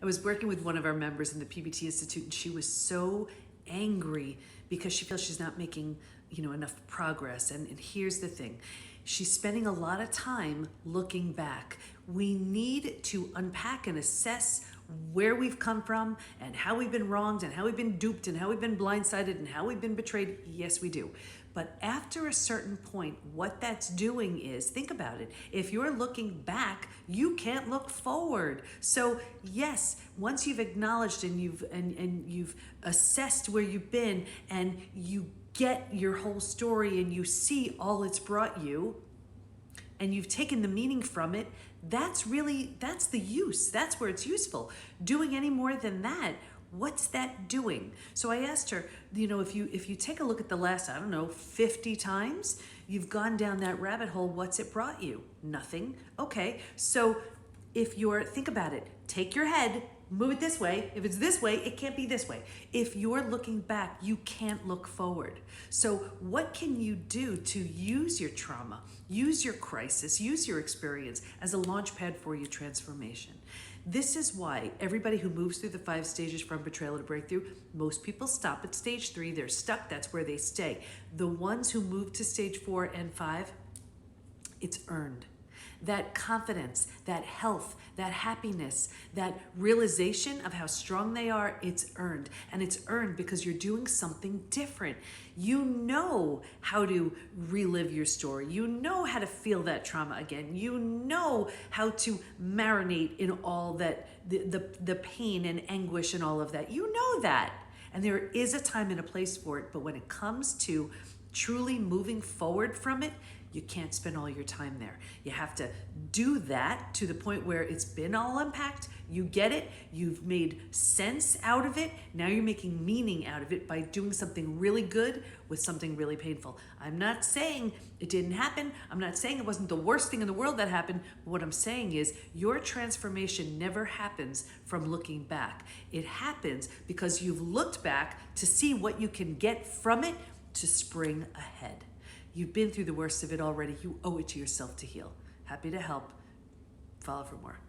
I was working with one of our members in the PBT Institute, and she was so angry because she feels she's not making, enough progress. And here's the thing. She's spending a lot of time looking back. We need to unpack and assess where we've come from and how we've been wronged and how we've been duped and how we've been blindsided and how we've been betrayed. Yes, we do. But after a certain point, what that's doing is, think about it. If you're looking back, you can't look forward. So yes, once you've acknowledged and you've assessed where you've been and you get your whole story and you see all it's brought you and you've taken the meaning from it, that's the use. That's where it's useful. Doing any more than that, what's that doing? So I asked her, if you take a look at the last, 50 times you've gone down that rabbit hole, what's it brought you? Nothing. Okay, so think about it, take your head, move it this way. If it's this way, it can't be this way. If you're looking back, you can't look forward. So what can you do to use your trauma, use your crisis, use your experience as a launch pad for your transformation? This is why everybody who moves through the 5 stages from betrayal to breakthrough, most people stop at stage 3. They're stuck. That's where they stay. The ones who move to stage 4 and 5, it's earned. That confidence, that health, that happiness, that realization of how strong they are, it's earned. And it's earned because you're doing something different. You know how to relive your story. You know how to feel that trauma again. You know how to marinate in all that, the pain and anguish and all of that. You know that. And there is a time and a place for it. But when it comes to truly moving forward from it, you can't spend all your time there. You have to do that to the point where it's been all unpacked. You get it. You've made sense out of it. Now you're making meaning out of it by doing something really good with something really painful. I'm not saying it didn't happen. I'm not saying it wasn't the worst thing in the world that happened. But what I'm saying is your transformation never happens from looking back. It happens because you've looked back to see what you can get from it to spring ahead. You've been through the worst of it already. You owe it to yourself to heal. Happy to help. Follow for more.